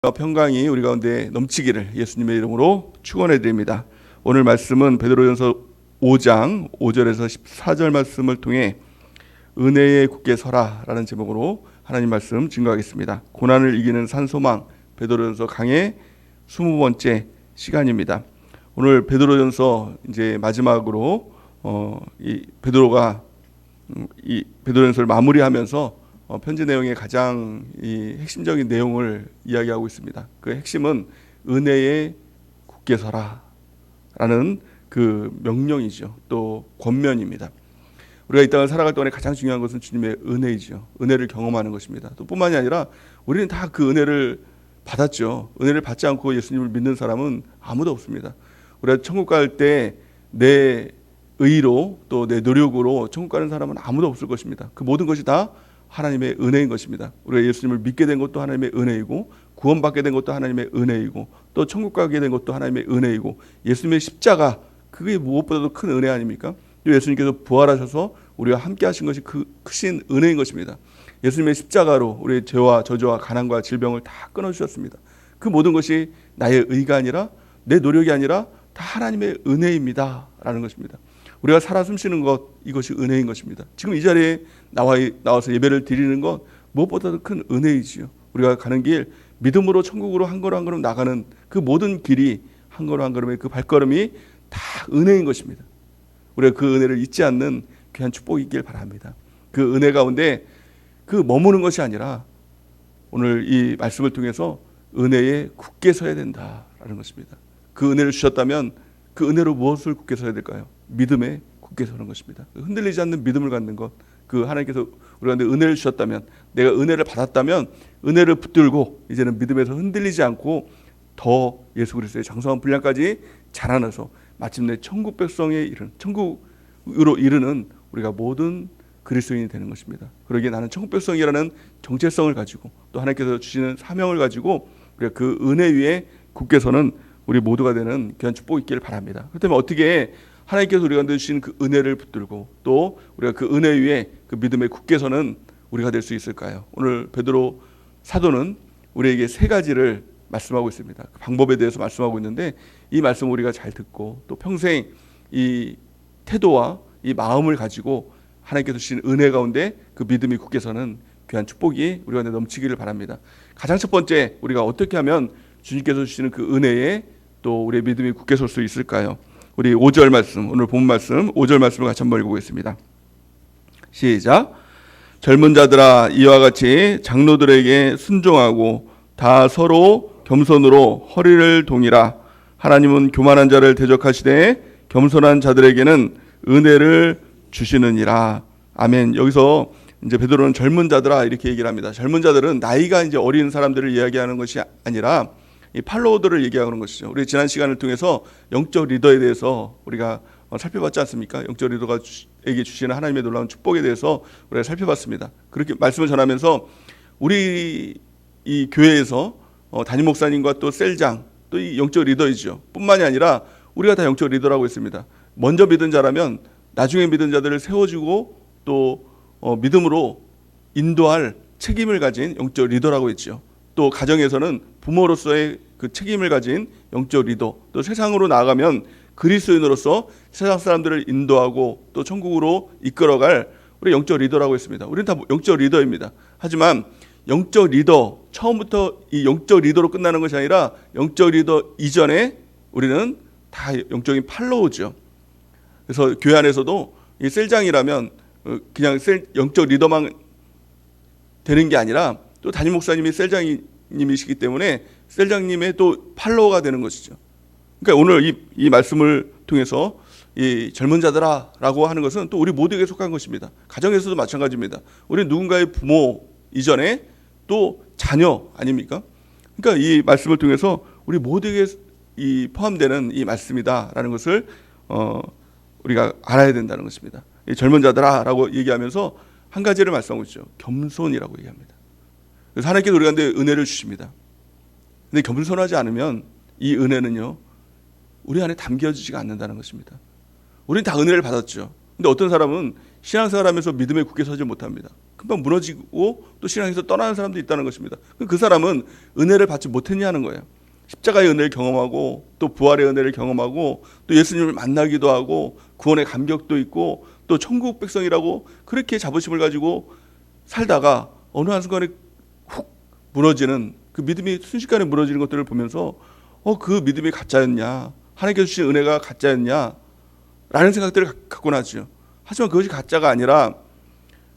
평강이 우리 가운데 넘치기를 예수님의 이름으로 축원해 드립니다. 오늘 말씀은 베드로전서 5장 5절에서 14절 말씀을 통해 은혜에 굳게 서라라는 제목으로 하나님 말씀 증거하겠습니다. 고난을 이기는 산소망 베드로전서 강의 20번째 시간입니다. 오늘 베드로전서 이제 마지막으로 이 베드로가 이 베드로전서를 마무리하면서 편지 내용의 가장 이 핵심적인 내용을 이야기하고 있습니다. 그 핵심은 은혜에 굳게 서라라는 그 명령이죠. 또 권면입니다. 우리가 이 땅을 살아갈 동안에 가장 중요한 것은 주님의 은혜이죠. 은혜를 경험하는 것입니다. 또 뿐만이 아니라 우리는 다 그 은혜를 받았죠. 은혜를 받지 않고 예수님을 믿는 사람은 아무도 없습니다. 우리가 천국 갈 때 내 의로 또 내 노력으로 천국 가는 사람은 아무도 없을 것입니다. 그 모든 것이 다 하나님의 은혜인 것입니다. 우리가 예수님을 믿게 된 것도 하나님의 은혜이고 구원받게 된 것도 하나님의 은혜이고 또 천국 가게 된 것도 하나님의 은혜이고 예수님의 십자가 그게 무엇보다도 큰 은혜 아닙니까? 예수님께서 부활하셔서 우리와 함께 하신 것이 그 크신 은혜인 것입니다. 예수님의 십자가로 우리의 죄와 저주와 가난과 질병을 다 끊어주셨습니다. 그 모든 것이 나의 의가 아니라 내 노력이 아니라 다 하나님의 은혜입니다 라는 것입니다. 우리가 살아 숨쉬는 것 이것이 은혜인 것입니다. 지금 이 자리에 나와서 예배를 드리는 것 무엇보다도 큰 은혜이지요. 우리가 가는 길 믿음으로 천국으로 한 걸음 한 걸음 나가는 그 모든 길이 한 걸음 한 걸음의 그 발걸음이 다 은혜인 것입니다. 우리가 그 은혜를 잊지 않는 귀한 축복이 있길 바랍니다. 그 은혜 가운데 그 머무는 것이 아니라 오늘 이 말씀을 통해서 은혜에 굳게 서야 된다라는 것입니다. 그 은혜를 주셨다면 그 은혜로 무엇을 굳게 서야 될까요? 믿음에 굳게 서는 것입니다. 흔들리지 않는 믿음을 갖는 것. 그 하나님께서 우리한테 은혜를 주셨다면 내가 은혜를 받았다면 은혜를 붙들고 이제는 믿음에서 흔들리지 않고 더 예수 그리스도의 장성한 분량까지 자라나서 마침내 천국 백성에 이르는 천국으로 이르는 우리가 모든 그리스도인이 되는 것입니다. 그러기에 나는 천국 백성이라는 정체성을 가지고 또 하나님께서 주시는 사명을 가지고 우리가 그 은혜 위에 굳게 서는 우리 모두가 되는 귀한 축복이 있기를 바랍니다. 그렇다면 어떻게 하나님께서 우리가 주신 그 은혜를 붙들고 또 우리가 그 은혜 위에 그 믿음에 굳게 서는 우리가 될 수 있을까요? 오늘 베드로 사도는 우리에게 세 가지를 말씀하고 있습니다. 그 방법에 대해서 말씀하고 있는데 이 말씀을 우리가 잘 듣고 또 평생 이 태도와 이 마음을 가지고 하나님께서 주신 은혜 가운데 그 믿음이 굳게 서는 귀한 축복이 우리 가운데 넘치기를 바랍니다. 가장 첫 번째 우리가 어떻게 하면 주님께서 주시는 그 은혜에 또 우리의 믿음이 굳게 설 수 있을까요? 우리 5절 말씀, 오늘 본 말씀 5절 말씀을 같이 한번 읽어보겠습니다. 시작. 젊은 자들아 이와 같이 장로들에게 순종하고 다 서로 겸손으로 허리를 동이라. 하나님은 교만한 자를 대적하시되 겸손한 자들에게는 은혜를 주시느니라. 아멘. 여기서 이제 베드로는 젊은 자들아 이렇게 얘기를 합니다. 젊은 자들은 나이가 이제 어린 사람들을 이야기하는 것이 아니라 이 팔로워들을 얘기하는 것이죠. 우리 지난 시간을 통해서 영적 리더에 대해서 우리가 살펴봤지 않습니까? 영적 리더가 에게 주시는 하나님의 놀라운 축복에 대해서 우리가 살펴봤습니다. 그렇게 말씀을 전하면서 우리 이 교회에서 담임 목사님과 또 셀장 또 이 영적 리더이죠. 뿐만이 아니라 우리가 다 영적 리더라고 했습니다. 먼저 믿은 자라면 나중에 믿은 자들을 세워주고 또 믿음으로 인도할 책임을 가진 영적 리더라고 했죠. 또 가정에서는 부모로서의 그 책임을 가진 영적 리더, 또 세상으로 나아가면 그리스도인으로서 세상 사람들을 인도하고 또 천국으로 이끌어갈 우리 영적 리더라고 했습니다. 우리는 다 영적 리더입니다. 하지만 영적 리더, 처음부터 이 영적 리더로 끝나는 것이 아니라 영적 리더 이전에 우리는 다 영적인 팔로우죠. 그래서 교회 안에서도 이 셀장이라면 그냥 영적 리더만 되는 게 아니라 또 담임 목사님이 셀장님이시기 때문에 셀장님의 또 팔로워가 되는 것이죠. 그러니까 오늘 이 말씀을 통해서 이 젊은 자들아라고 하는 것은 또 우리 모두에게 속한 것입니다. 가정에서도 마찬가지입니다. 우리는 누군가의 부모 이전에 또 자녀 아닙니까? 그러니까 이 말씀을 통해서 우리 모두에게 이 포함되는 이 말씀이다라는 것을 우리가 알아야 된다는 것입니다. 이 젊은 자들아라고 얘기하면서 한 가지를 말씀하고 있죠. 겸손이라고 얘기합니다. 그래서 하나님께서 우리한테 은혜를 주십니다. 근데 겸손하지 않으면 이 은혜는요 우리 안에 담겨지지가 않는다는 것입니다. 우리는 다 은혜를 받았죠. 근데 어떤 사람은 신앙생활하면서 믿음에 굳게 서지 못합니다. 금방 무너지고 또 신앙에서 떠나는 사람도 있다는 것입니다. 그 사람은 은혜를 받지 못했냐는 거예요. 십자가의 은혜를 경험하고 또 부활의 은혜를 경험하고 또 예수님을 만나기도 하고 구원의 감격도 있고 또 천국 백성이라고 그렇게 자부심을 가지고 살다가 어느 한순간에 훅 무너지는 그 믿음이 순식간에 무너지는 것들을 보면서 그 믿음이 가짜였냐, 하나님께서 주신 은혜가 가짜였냐 라는 생각들을 갖고 나죠. 하지만 그것이 가짜가 아니라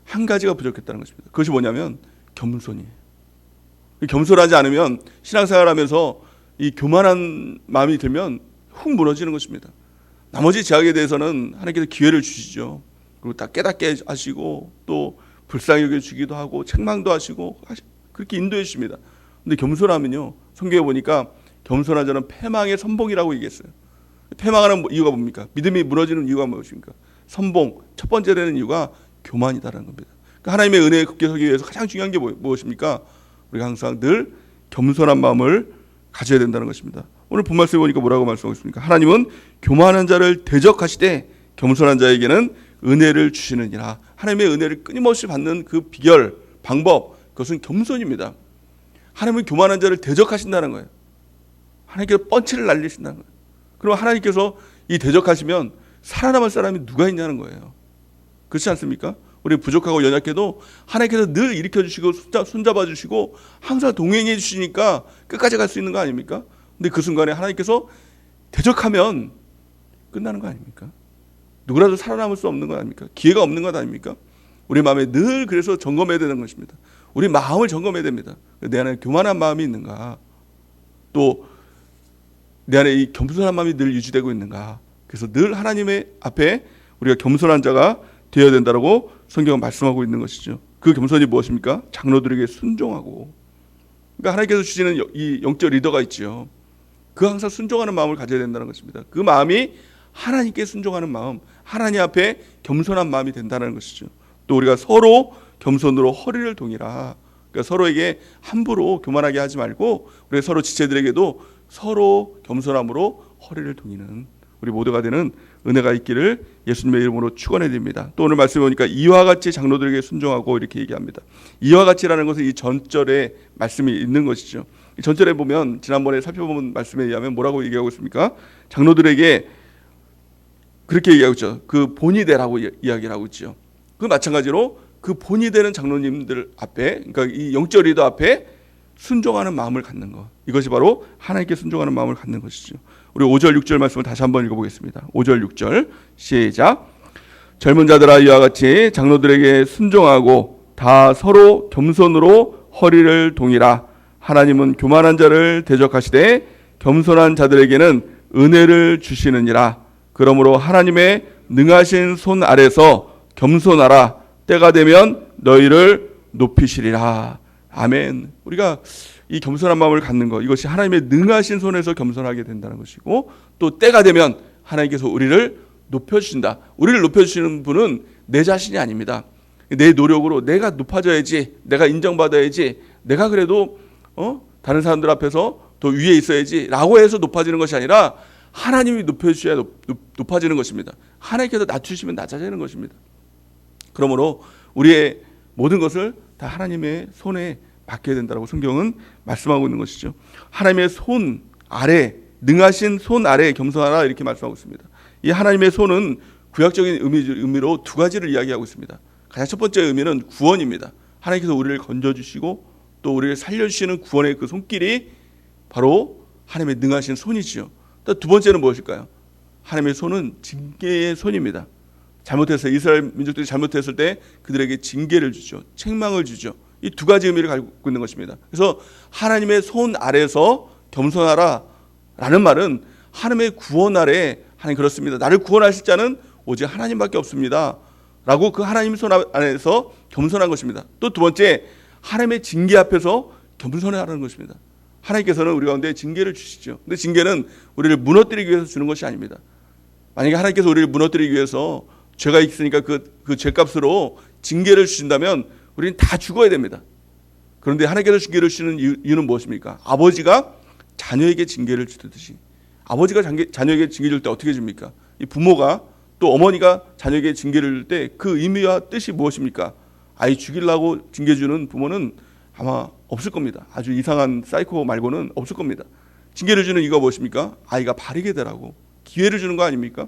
한 가지가 부족했다는 것입니다. 그것이 뭐냐면 겸손이에요. 겸손하지 않으면 신앙생활하면서 이 교만한 마음이 들면 훅 무너지는 것입니다. 나머지 제약에 대해서는 하나님께서 기회를 주시죠. 그리고 다 깨닫게 하시고 또 불쌍히 여겨주기도 하고 책망도 하시고 그렇게 인도해 주십니다. 근데 겸손하면요, 성경에 보니까 겸손한 자는 패망의 선봉이라고 얘기했어요. 패망하는 이유가 뭡니까? 믿음이 무너지는 이유가 무엇입니까? 선봉, 첫 번째 되는 이유가 교만이다라는 겁니다. 그러니까 하나님의 은혜에 굳게 서기 위해서 가장 중요한 게 무엇입니까? 우리가 항상 늘 겸손한 마음을 가져야 된다는 것입니다. 오늘 본 말씀에 보니까 뭐라고 말씀하고 있습니까? 하나님은 교만한 자를 대적하시되 겸손한 자에게는 은혜를 주시느니라. 하나님의 은혜를 끊임없이 받는 그 비결, 방법, 그것은 겸손입니다. 하나님은 교만한 자를 대적하신다는 거예요. 하나님께서 펀치를 날리신다는 거예요. 그럼 하나님께서 이 대적하시면 살아남을 사람이 누가 있냐는 거예요. 그렇지 않습니까? 우리 부족하고 연약해도 하나님께서 늘 일으켜주시고 손잡아 주시고 항상 동행해 주시니까 끝까지 갈 수 있는 거 아닙니까? 근데 그 순간에 하나님께서 대적하면 끝나는 거 아닙니까? 누구라도 살아남을 수 없는 거 아닙니까? 기회가 없는 것 아닙니까? 우리 마음에 늘 그래서 점검해야 되는 것입니다. 우리 마음을 점검해야 됩니다. 내 안에 교만한 마음이 있는가? 또 내 안에 이 겸손한 마음이 늘 유지되고 있는가? 그래서 늘 하나님의 앞에 우리가 겸손한 자가 되어야 된다라고 성경은 말씀하고 있는 것이죠. 그 겸손이 무엇입니까? 장로들에게 순종하고. 그러니까 하나님께서 주시는 이 영적 리더가 있죠. 그 항상 순종하는 마음을 가져야 된다는 것입니다. 그 마음이 하나님께 순종하는 마음, 하나님 앞에 겸손한 마음이 된다는 것이죠. 또 우리가 서로 겸손으로 허리를 동이라. 그러니까 서로에게 함부로 교만하게 하지 말고 우리 서로 지체들에게도 서로 겸손함으로 허리를 동이는 우리 모두가 되는 은혜가 있기를 예수님의 이름으로 축원해 드립니다. 또 오늘 말씀해 보니까 이와 같이 장로들에게 순종하고 이렇게 얘기합니다. 이와 같이라는 것은 이 전절에 말씀이 있는 것이죠. 이 전절에 보면 지난번에 살펴본 말씀에 의하면 뭐라고 얘기하고 있습니까? 장로들에게 그렇게 얘기하고 있죠. 그 본이 되라고 이야기를 하고 있죠. 그 마찬가지로 그 본이 되는 장로님들 앞에, 그러니까 이 영적 리더 앞에 순종하는 마음을 갖는 것. 이것이 바로 하나님께 순종하는 마음을 갖는 것이죠. 우리 5절 6절 말씀을 다시 한번 읽어보겠습니다. 5절 6절 시작. 젊은 자들아 이와 같이 장로들에게 순종하고 다 서로 겸손으로 허리를 동이라. 하나님은 교만한 자를 대적하시되 겸손한 자들에게는 은혜를 주시느니라. 그러므로 하나님의 능하신 손 아래서 겸손하라. 때가 되면 너희를 높이시리라. 아멘. 우리가 이 겸손한 마음을 갖는 것, 이것이 하나님의 능하신 손에서 겸손하게 된다는 것이고, 또 때가 되면 하나님께서 우리를 높여주신다. 우리를 높여주시는 분은 내 자신이 아닙니다. 내 노력으로 내가 높아져야지, 내가 인정받아야지, 내가 그래도 다른 사람들 앞에서 더 위에 있어야지 라고 해서 높아지는 것이 아니라 하나님이 높여주셔야 높아지는 것입니다. 하나님께서 낮추시면 낮아지는 것입니다. 그러므로 우리의 모든 것을 다 하나님의 손에 맡겨야 된다고 성경은 말씀하고 있는 것이죠. 하나님의 손 아래, 능하신 손 아래 겸손하라 이렇게 말씀하고 있습니다. 이 하나님의 손은 구약적인 의미로 두 가지를 이야기하고 있습니다. 가장 첫 번째 의미는 구원입니다. 하나님께서 우리를 건져주시고 또 우리를 살려주시는 구원의 그 손길이 바로 하나님의 능하신 손이지요. 또 두 번째는 무엇일까요? 하나님의 손은 징계의 손입니다. 잘못해서 이스라엘 민족들이 잘못했을 때 그들에게 징계를 주죠. 책망을 주죠. 이 두 가지 의미를 갖고 있는 것입니다. 그래서 하나님의 손 아래서 겸손하라 라는 말은 하나님의 구원 아래, 하나님 그렇습니다. 나를 구원하실 자는 오직 하나님밖에 없습니다 라고 그 하나님 손 안에서 겸손한 것입니다. 또 두 번째, 하나님의 징계 앞에서 겸손하라는 것입니다. 하나님께서는 우리 가운데 징계를 주시죠. 근데 징계는 우리를 무너뜨리기 위해서 주는 것이 아닙니다. 만약에 하나님께서 우리를 무너뜨리기 위해서 죄가 있으니까 그 죄값으로 징계를 주신다면 우리는 다 죽어야 됩니다. 그런데 하나님께서 징계를 주시는 이유는 무엇입니까? 아버지가 자녀에게 징계를 주듯이, 아버지가 자녀에게 징계 줄 때 어떻게 줍니까? 이 부모가 또 어머니가 자녀에게 징계를 줄 때 그 의미와 뜻이 무엇입니까? 아이 죽이려고 징계 주는 부모는 아마 없을 겁니다. 아주 이상한 사이코 말고는 없을 겁니다. 징계를 주는 이유가 무엇입니까? 아이가 바르게 되라고, 기회를 주는 거 아닙니까?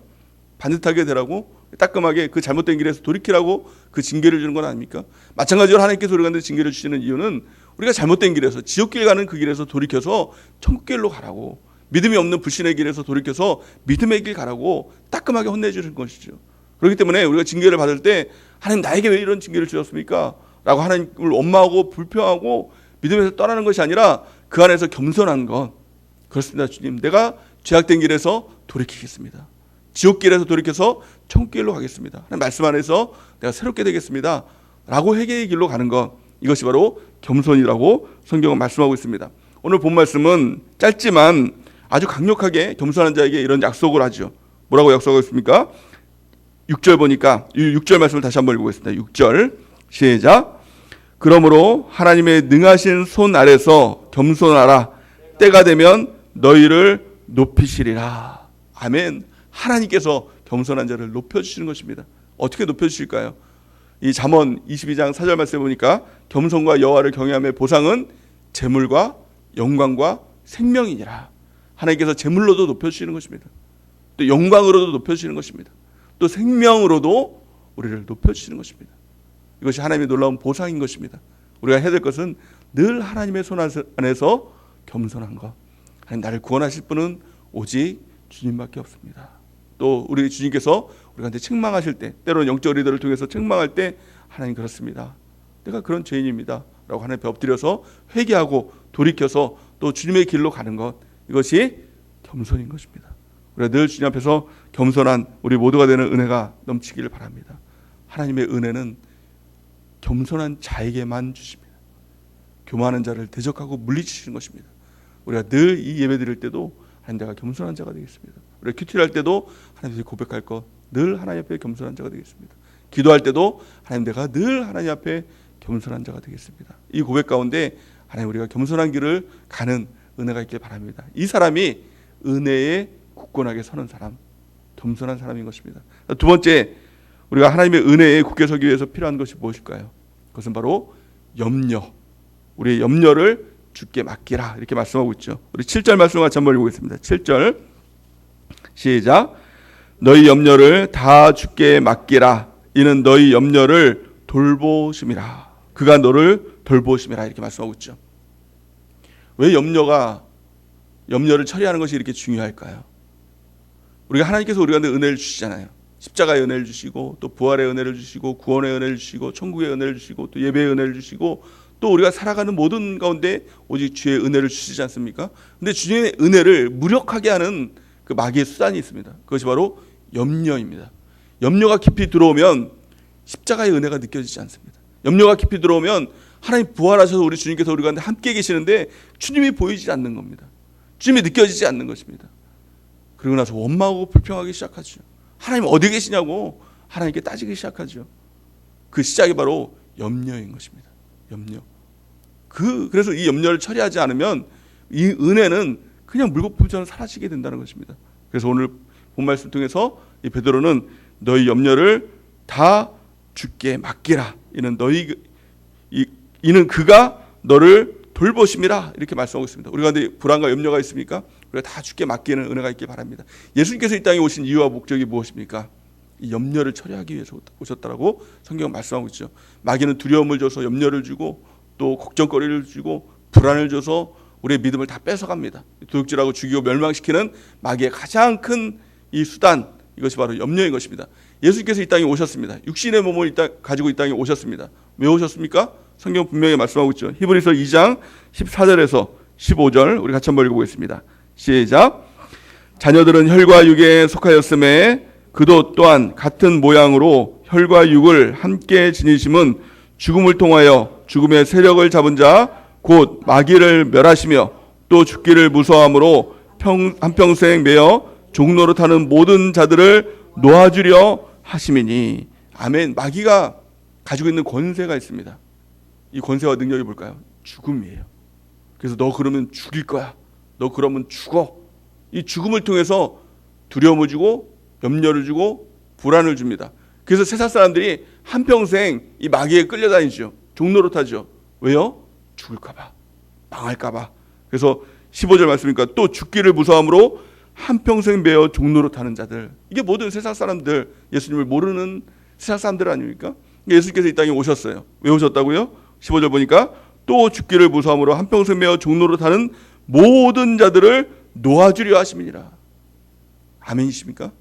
반듯하게 되라고, 따끔하게 그 잘못된 길에서 돌이키라고 그 징계를 주는 건 아닙니까? 마찬가지로 하나님께서 우리한테 징계를 주시는 이유는 우리가 잘못된 길에서, 지옥길 가는 그 길에서 돌이켜서 천국길로 가라고, 믿음이 없는 불신의 길에서 돌이켜서 믿음의 길 가라고 따끔하게 혼내주는 것이죠. 그렇기 때문에 우리가 징계를 받을 때 하나님 나에게 왜 이런 징계를 주셨습니까? 라고 하나님을 원망하고 불평하고 믿음에서 떠나는 것이 아니라 그 안에서 겸손한 것, 그렇습니다. 주님, 내가 죄악된 길에서 돌이키겠습니다. 지옥길에서 돌이켜서 천국길로 가겠습니다. 하나님 말씀 안에서 내가 새롭게 되겠습니다. 라고 회개의 길로 가는 것, 이것이 바로 겸손이라고 성경은 말씀하고 있습니다. 오늘 본 말씀은 짧지만 아주 강력하게 겸손한 자에게 이런 약속을 하죠. 뭐라고 약속하고 있습니까? 6절 보니까 이 6절 말씀을 다시 한번 읽어보겠습니다. 6절 시작. 그러므로 하나님의 능하신 손 아래서 겸손하라. 때가 되면 너희를 높이시리라. 아멘. 하나님께서 겸손한 자를 높여주시는 것입니다. 어떻게 높여주실까요? 이 잠언 22장 4절 말씀에 보니까 겸손과 여호와를 경외함의 보상은 재물과 영광과 생명이니라. 하나님께서 재물로도 높여주시는 것입니다. 또 영광으로도 높여주시는 것입니다. 또 생명으로도 우리를 높여주시는 것입니다. 이것이 하나님의 놀라운 보상인 것입니다. 우리가 해야 될 것은 늘 하나님의 손 안에서 겸손한 것. 하나님, 나를 구원하실 분은 오직 주님밖에 없습니다. 또 우리 주님께서 우리한테 책망하실 때, 때로는 영적 리더를 통해서 책망할 때, 하나님 그렇습니다, 내가 그런 죄인입니다 라고 하나님 앞에 엎드려서 회개하고 돌이켜서 또 주님의 길로 가는 것, 이것이 겸손인 것입니다. 우리가 늘 주님 앞에서 겸손한 우리 모두가 되는 은혜가 넘치기를 바랍니다. 하나님의 은혜는 겸손한 자에게만 주십니다. 교만한 자를 대적하고 물리치시는 것입니다. 우리가 늘 이 예배 드릴 때도 하나님, 내가 겸손한 자가 되겠습니다. 우리가 큐티를 할 때도 하나님 앞에 고백할 것, 늘 하나님 앞에 겸손한 자가 되겠습니다. 기도할 때도 하나님, 내가 늘 하나님 앞에 겸손한 자가 되겠습니다. 이 고백 가운데 하나님, 우리가 겸손한 길을 가는 은혜가 있길 바랍니다. 이 사람이 은혜에 굳건하게 서는 사람, 겸손한 사람인 것입니다. 두 번째, 우리가 하나님의 은혜에 굳게 서기 위해서 필요한 것이 무엇일까요? 그것은 바로 염려. 우리의 염려를 주께 맡기라, 이렇게 말씀하고 있죠. 우리 7절 말씀을 같이 한번 읽어보겠습니다. 7절 시작. 너희 염려를 다 주께 맡기라. 이는 너희 염려를 돌보심이라. 그가 너를 돌보심이라, 이렇게 말씀하고 있죠. 왜 염려를 처리하는 것이 이렇게 중요할까요? 우리가 하나님께서 우리한테 은혜를 주시잖아요. 십자가의 은혜를 주시고, 또 부활의 은혜를 주시고, 구원의 은혜를 주시고, 천국의 은혜를 주시고, 또 예배의 은혜를 주시고, 또 우리가 살아가는 모든 가운데 오직 주의 은혜를 주시지 않습니까? 근데 주님의 은혜를 무력하게 하는 그 마귀의 수단이 있습니다. 그것이 바로 염려입니다. 염려가 깊이 들어오면 십자가의 은혜가 느껴지지 않습니다. 염려가 깊이 들어오면 하나님 부활하셔서 우리 주님께서 우리가 함께 계시는데 주님이 보이지 않는 겁니다. 주님이 느껴지지 않는 것입니다. 그리고 나서 원망하고 불평하기 시작하죠. 하나님 어디 계시냐고 하나님께 따지기 시작하죠. 그 시작이 바로 염려인 것입니다. 염려. 그래서 이 염려를 처리하지 않으면 이 은혜는 그냥 물거품처럼 사라지게 된다는 것입니다. 그래서 오늘 본 말씀 통해서 이 베드로는 너희 염려를 다 주께 맡기라. 이는 그가 너를 돌보심이라, 이렇게 말씀하고 있습니다. 우리가 근데 불안과 염려가 있습니까? 우리가 다 주께 맡기는 은혜가 있길 바랍니다. 예수님께서 이 땅에 오신 이유와 목적이 무엇입니까? 이 염려를 처리하기 위해서 오셨다라고 성경은 말씀하고 있죠. 마귀는 두려움을 줘서 염려를 주고, 또 걱정거리를 주고, 불안을 줘서 우리의 믿음을 다 뺏어갑니다. 도둑질하고 죽이고 멸망시키는 마귀의 가장 큰 이 수단, 이것이 바로 염려인 것입니다. 예수님께서 이 땅에 오셨습니다. 육신의 몸을 가지고 이 땅에 오셨습니다. 왜 오셨습니까? 성경 분명히 말씀하고 있죠. 히브리서 2장 14절에서 15절 우리 같이 한번 읽어보겠습니다. 시작. 자녀들은 혈과 육에 속하였음에 그도 또한 같은 모양으로 혈과 육을 함께 지니심은 죽음을 통하여 죽음의 세력을 잡은 자 곧 마귀를 멸하시며 또 죽기를 무서워함으로 한평생 매어 종노릇하는 모든 자들을 놓아주려 하심이니. 아멘. 마귀가 가지고 있는 권세가 있습니다. 이 권세와 능력이 뭘까요? 죽음이에요. 그래서 너 그러면 죽일 거야, 너 그러면 죽어. 이 죽음을 통해서 두려움을 주고 염려를 주고 불안을 줍니다. 그래서 세상 사람들이 한평생 이 마귀에 끌려다니죠. 종노릇하죠. 왜요? 죽을까봐, 망할까봐. 그래서 15절 말씀이니까 또 죽기를 무서함으로 한평생 매어 종노릇하는 자들. 이게 모든 세상 사람들, 예수님을 모르는 세상 사람들 아닙니까? 예수님께서 이 땅에 오셨어요. 왜 오셨다고요? 15절 보니까 또 죽기를 무서함으로 한평생 매어 종노릇하는 모든 자들을 놓아주려 하심이니라. 아멘이십니까?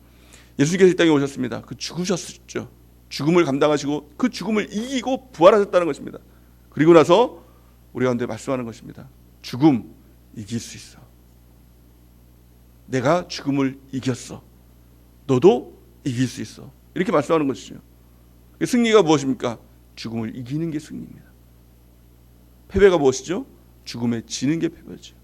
예수님께서 이 땅에 오셨습니다. 그 죽으셨죠. 죽음을 감당하시고 그 죽음을 이기고 부활하셨다는 것입니다. 그리고 나서 우리 가운데 말씀하는 것입니다. 죽음 이길 수 있어. 내가 죽음을 이겼어. 너도 이길 수 있어. 이렇게 말씀하는 것이죠. 승리가 무엇입니까? 죽음을 이기는 게 승리입니다. 패배가 무엇이죠? 죽음에 지는 게 패배죠.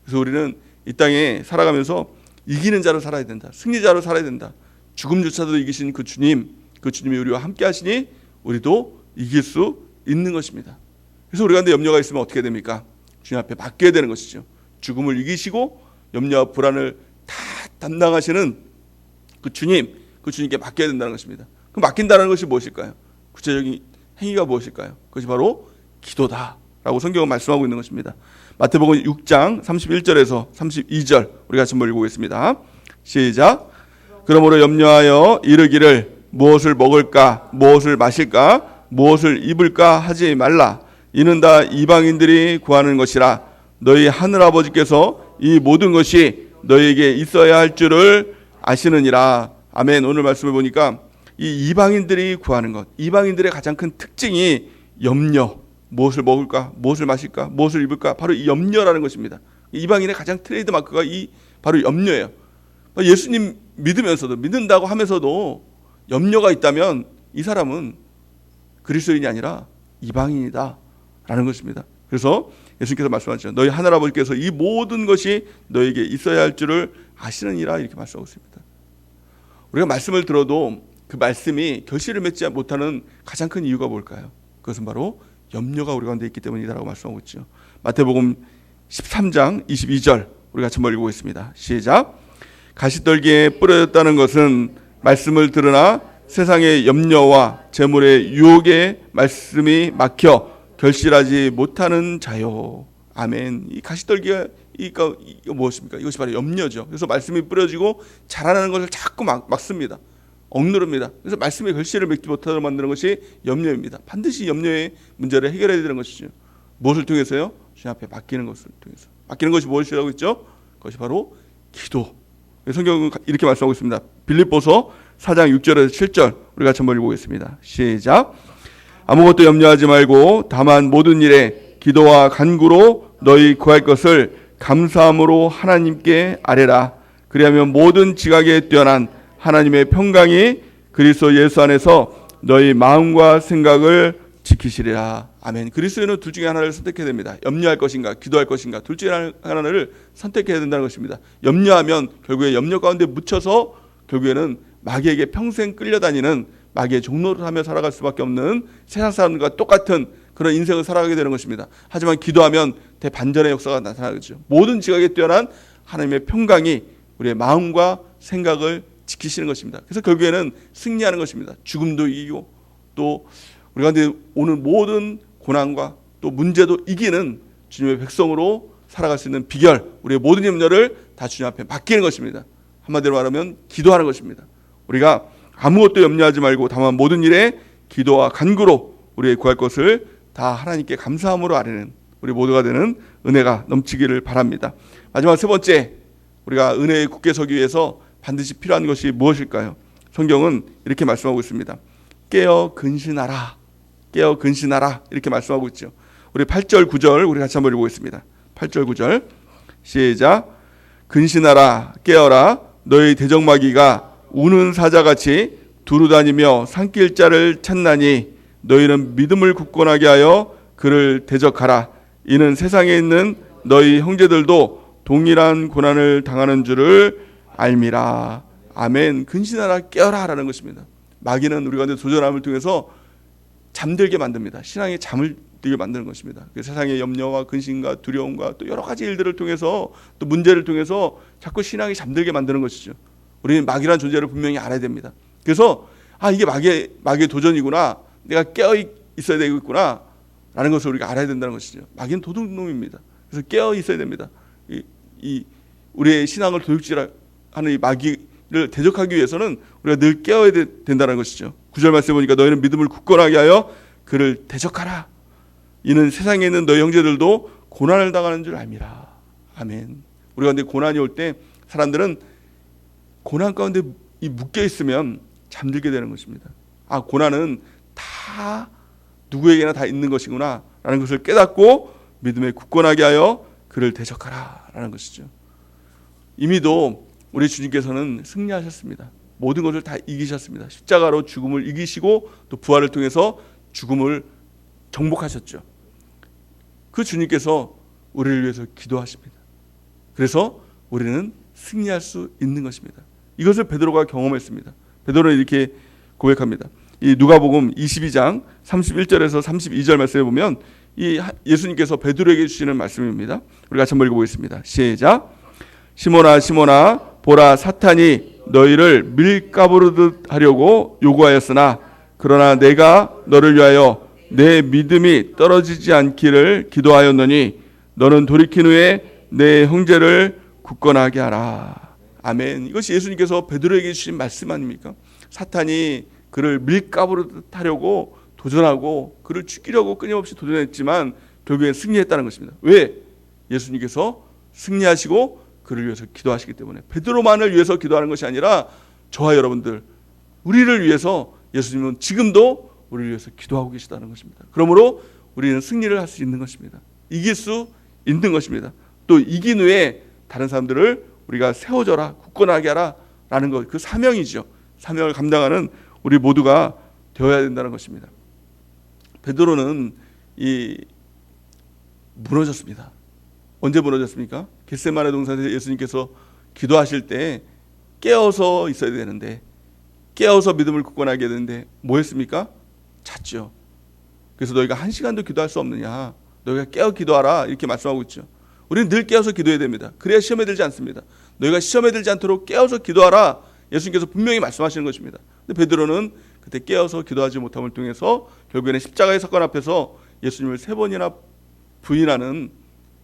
그래서 우리는 이 땅에 살아가면서 이기는 자로 살아야 된다. 승리자로 살아야 된다. 죽음조차도 이기신 그 주님이 우리와 함께 하시니 우리도 이길 수 있는 것입니다. 그래서 우리 가운데 염려가 있으면 어떻게 됩니까? 주님 앞에 맡겨야 되는 것이죠. 죽음을 이기시고 염려와 불안을 다 담당하시는 그 주님께 맡겨야 된다는 것입니다. 그 맡긴다는 것이 무엇일까요? 구체적인 행위가 무엇일까요? 그것이 바로 기도다라고 성경은 말씀하고 있는 것입니다. 마태복음 6장 31절에서 32절 우리 같이 한번 읽어보겠습니다. 시작. 그러므로 염려하여 이르기를 무엇을 먹을까, 무엇을 마실까, 무엇을 입을까 하지 말라. 이는 다 이방인들이 구하는 것이라. 너희 하늘아버지께서 이 모든 것이 너희에게 있어야 할 줄을 아시느니라. 아멘. 오늘 말씀을 보니까 이 이방인들이 구하는 것, 이방인들의 가장 큰 특징이 염려, 무엇을 먹을까, 무엇을 마실까, 무엇을 입을까, 바로 이 염려라는 것입니다. 이방인의 가장 트레이드 마크가 바로 염려예요. 예수님 믿으면서도, 믿는다고 하면서도 염려가 있다면 이 사람은 그리스도인이 아니라 이방인이다 라는 것입니다. 그래서 예수님께서 말씀하셨죠. 너희 하늘아버지께서 이 모든 것이 너에게 있어야 할 줄을 아시느니라 이렇게 말씀하고 있습니다. 우리가 말씀을 들어도 그 말씀이 결실을 맺지 못하는 가장 큰 이유가 뭘까요? 그것은 바로 염려가 우리 가운데 있기 때문이다라고 말씀하고 있죠. 마태복음 13장 22절 우리 같이 한번 읽어보겠습니다. 시작. 가시떨기에 뿌려졌다는 것은 말씀을 들으나 세상의 염려와 재물의 유혹에 말씀이 막혀 결실하지 못하는 자요. 아멘. 이 가시떨기가 이거 무엇입니까? 이것이 바로 염려죠. 그래서 말씀이 뿌려지고 자라나는 것을 자꾸 막습니다. 억누릅니다. 그래서 말씀의 결실을 맺지 못하도록 만드는 것이 염려입니다. 반드시 염려의 문제를 해결해야 되는 것이죠. 무엇을 통해서요? 주님 앞에 맡기는 것을 통해서. 맡기는 것이 무엇이라고 했죠? 그것이 바로 기도. 성경은 이렇게 말씀하고 있습니다. 빌립보서 4장 6절에서 7절 우리 같이 한번 읽어보겠습니다. 시작. 아무것도 염려하지 말고 다만 모든 일에 기도와 간구로 너희 구할 것을 감사함으로 하나님께 아뢰라. 그리하면 모든 지각에 뛰어난 하나님의 평강이 그리스도 예수 안에서 너희 마음과 생각을 지키시리라. 아멘. 그리스도인은 둘 중에 하나를 선택해야 됩니다. 염려할 것인가 기도할 것인가 둘 중에 하나를 선택해야 된다는 것입니다. 염려하면 결국에 염려 가운데 묻혀서 결국에는 마귀에게 평생 끌려다니는 마귀의 종노를 하며 살아갈 수밖에 없는 세상 사람들과 똑같은 그런 인생을 살아가게 되는 것입니다. 하지만 기도하면 대반전의 역사가 나타나죠. 모든 지각에 뛰어난 하나님의 평강이 우리의 마음과 생각을 지키시는 것입니다. 그래서 결국에는 승리하는 것입니다. 죽음도 이기고 또 우리 가운데 오는 모든 고난과 또 문제도 이기는 주님의 백성으로 살아갈 수 있는 비결, 우리의 모든 염려를 다 주님 앞에 맡기는 것입니다. 한마디로 말하면 기도하는 것입니다. 우리가 아무것도 염려하지 말고 다만 모든 일에 기도와 간구로 우리의 구할 것을 다 하나님께 감사함으로 아뢰는 우리 모두가 되는 은혜가 넘치기를 바랍니다. 마지막 세 번째, 우리가 은혜에 굳게 서기 위해서 반드시 필요한 것이 무엇일까요? 성경은 이렇게 말씀하고 있습니다. 깨어 근신하라. 깨어 근신하라. 이렇게 말씀하고 있죠. 우리 8절 9절 우리 같이 한번 읽어보겠습니다. 8절 9절 시작. 근신하라 깨어라 너희 대적마귀가 우는 사자같이 두루다니며 삼킬 자를 찾나니 너희는 믿음을 굳건하게 하여 그를 대적하라. 이는 세상에 있는 너희 형제들도 동일한 고난을 당하는 줄을 알미라. 아멘. 근신하라 깨어라 라는 것입니다. 마귀는 우리 가운데 도전함을 통해서 잠들게 만듭니다. 신앙에 잠을 들게 만드는 것입니다. 세상의 염려와 근심과 두려움과 또 여러 가지 일들을 통해서 또 문제를 통해서 자꾸 신앙이 잠들게 만드는 것이죠. 우리는 마귀라는 존재를 분명히 알아야 됩니다. 그래서 아, 이게 마귀의 도전이구나. 내가 깨어 있어야 되겠구나. 라는 것을 우리가 알아야 된다는 것이죠. 마귀는 도둑놈입니다. 그래서 깨어 있어야 됩니다. 우리의 신앙을 도둑질하는 이 마귀를 대적하기 위해서는 우리가 늘 깨어야 된다는 것이죠. 9절 말씀에 보니까 너희는 믿음을 굳건하게 하여 그를 대적하라. 이는 세상에 있는 너희 형제들도 고난을 당하는 줄 알미라. 아멘. 우리 가운데 고난이 올 때 사람들은 고난 가운데 묶여 있으면 잠들게 되는 것입니다. 아, 고난은 다 누구에게나 다 있는 것이구나 라는 것을 깨닫고 믿음에 굳건하게 하여 그를 대적하라 라는 것이죠. 이미도 우리 주님께서는 승리하셨습니다. 모든 것을 다 이기셨습니다. 십자가로 죽음을 이기시고 또 부활을 통해서 죽음을 정복하셨죠. 그 주님께서 우리를 위해서 기도하십니다. 그래서 우리는 승리할 수 있는 것입니다. 이것을 베드로가 경험했습니다. 베드로는 이렇게 고백합니다. 이 누가복음 22장 31절에서 32절 말씀에 보면 이 예수님께서 베드로에게 주시는 말씀입니다. 우리가 같이 한번 읽어보겠습니다. 시작. 시몬아 시몬아 보라 사탄이 너희를 밀가부르듯 하려고 요구하였으나 그러나 내가 너를 위하여 내 믿음이 떨어지지 않기를 기도하였노니 너는 돌이킨 후에 내 형제를 굳건하게 하라. 아멘. 이것이 예수님께서 베드로에게 주신 말씀 아닙니까? 사탄이 그를 밀가부르듯 하려고 도전하고 그를 죽이려고 끊임없이 도전했지만 결국엔 승리했다는 것입니다. 왜? 예수님께서 승리하시고 그를 위해서 기도하시기 때문에. 베드로만을 위해서 기도하는 것이 아니라 저와 여러분들, 우리를 위해서 예수님은 지금도 우리를 위해서 기도하고 계시다는 것입니다. 그러므로 우리는 승리를 할 수 있는 것입니다. 이길 수 있는 것입니다. 또 이긴 후에 다른 사람들을 우리가 세워져라, 굳건하게 하라 라는 것, 그 사명이죠. 사명을 감당하는 우리 모두가 되어야 된다는 것입니다. 베드로는 무너졌습니다. 언제 무너졌습니까? 겟세마네 동산에서 예수님께서 기도하실 때 깨어서 있어야 되는데, 깨어서 믿음을 굳건하게 해야 되는데 뭐 했습니까? 잤죠. 그래서 너희가 1시간도 기도할 수 없느냐, 너희가 깨어 기도하라 이렇게 말씀하고 있죠. 우리는 늘 깨어서 기도해야 됩니다. 그래야 시험에 들지 않습니다. 너희가 시험에 들지 않도록 깨어서 기도하라, 예수님께서 분명히 말씀하시는 것입니다. 근데 베드로는 그때 깨어서 기도하지 못함을 통해서 결국에는 십자가의 사건 앞에서 예수님을 3번이나 부인하는,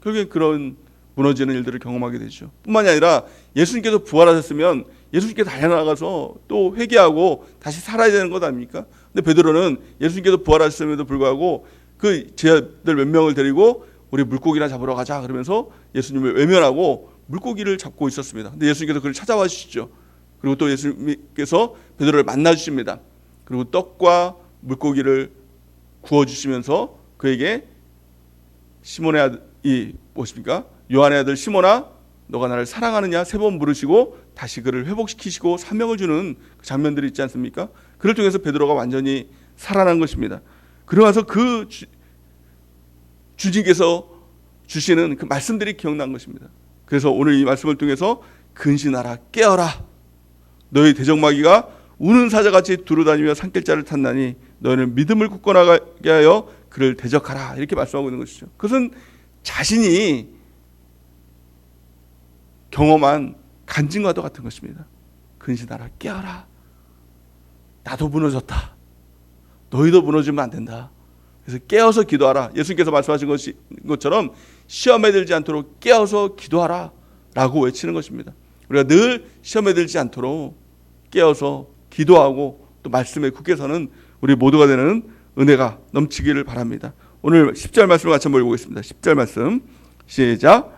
결국엔 그런 무너지는 일들을 경험하게 되죠. 뿐만이 아니라 예수님께서 부활하셨으면 예수님께서 달려나가서 또 회개하고 다시 살아야 되는 것 아닙니까? 근데 베드로는 예수님께서 부활하셨음에도 불구하고 그 제자들 몇 명을 데리고 우리 물고기나 잡으러 가자 그러면서 예수님을 외면하고 물고기를 잡고 있었습니다. 근데 예수님께서 그를 찾아와 주시죠. 그리고 또 예수님께서 베드로를 만나 주십니다. 그리고 떡과 물고기를 구워 주시면서 그에게 시몬의 아들이 무엇입니까? 요한의 아들 시몬아, 너가 나를 사랑하느냐 3번 물으시고 다시 그를 회복시키시고 사명을 주는 그 장면들이 있지 않습니까? 그를 통해서 베드로가 완전히 살아난 것입니다. 그러면서 그 주님께서 주시는 그 말씀들이 기억난 것입니다. 그래서 오늘 이 말씀을 통해서 근신하라, 깨어라. 너희 대적마귀가 우는 사자같이 두루다니며 산길자를 탔나니 너희는 믿음을 굳건하게 하여 그를 대적하라. 이렇게 말씀하고 있는 것이죠. 그것은 자신이 경험한 간증과도 같은 것입니다. 근신하라, 깨어라. 나도 무너졌다. 너희도 무너지면 안 된다. 그래서 깨어서 기도하라. 예수님께서 말씀하신 것처럼 시험에 들지 않도록 깨어서 기도하라 라고 외치는 것입니다. 우리가 늘 시험에 들지 않도록 깨어서 기도하고 또 말씀에 굳게 서는 우리 모두가 되는 은혜가 넘치기를 바랍니다. 오늘 10절 말씀을 같이 한번 읽어보겠습니다. 10절 말씀 시작.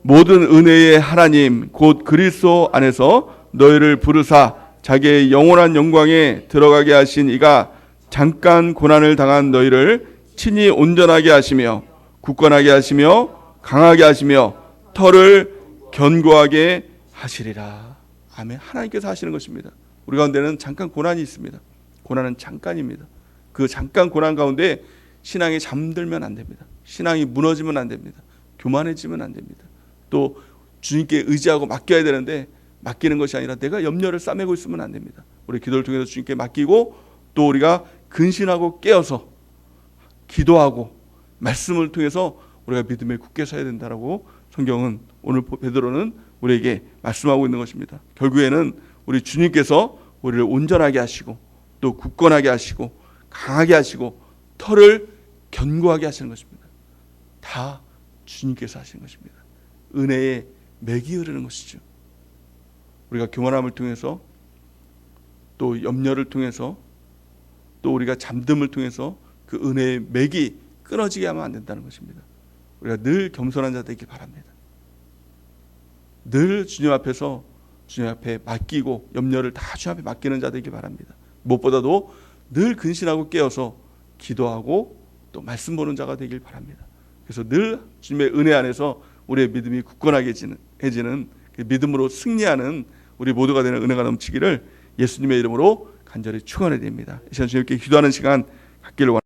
모든 은혜의 하나님 곧 그리스도 안에서 너희를 부르사 자기의 영원한 영광에 들어가게 하신 이가 잠깐 고난을 당한 너희를 친히 온전하게 하시며 굳건하게 하시며 강하게 하시며 터를 견고하게 하시리라. 아멘. 하나님께서 하시는 것입니다. 우리 가운데는 잠깐 고난이 있습니다. 고난은 잠깐입니다. 그 잠깐 고난 가운데 신앙이 잠들면 안 됩니다. 신앙이 무너지면 안 됩니다. 교만해지면 안 됩니다. 또 주님께 의지하고 맡겨야 되는데 맡기는 것이 아니라 내가 염려를 싸매고 있으면 안 됩니다. 우리 기도를 통해서 주님께 맡기고 또 우리가 근신하고 깨어서 기도하고 말씀을 통해서 우리가 믿음에 굳게 서야 된다라고 성경은, 오늘 베드로는 우리에게 말씀하고 있는 것입니다. 결국에는 우리 주님께서 우리를 온전하게 하시고 또 굳건하게 하시고 강하게 하시고 털을 견고하게 하시는 것입니다. 다 주님께서 하시는 것입니다. 은혜의 맥이 흐르는 것이죠. 우리가 교만함을 통해서 또 염려를 통해서 또 우리가 잠듦을 통해서 그 은혜의 맥이 끊어지게 하면 안 된다는 것입니다. 우리가 늘 겸손한 자 되길 바랍니다. 늘 주님 앞에서 주님 앞에 맡기고 염려를 다 주님 앞에 맡기는 자 되길 바랍니다. 무엇보다도 늘 근신하고 깨어서 기도하고 또 말씀 보는 자가 되길 바랍니다. 그래서 늘 주님의 은혜 안에서 우리의 믿음이 굳건하게 해지는 그 믿음으로 승리하는 우리 모두가 되는 은혜가 넘치기를 예수님의 이름으로 간절히 축원해 드립니다. 이 시간 주님께 기도하는 시간 갖기를 원합니다.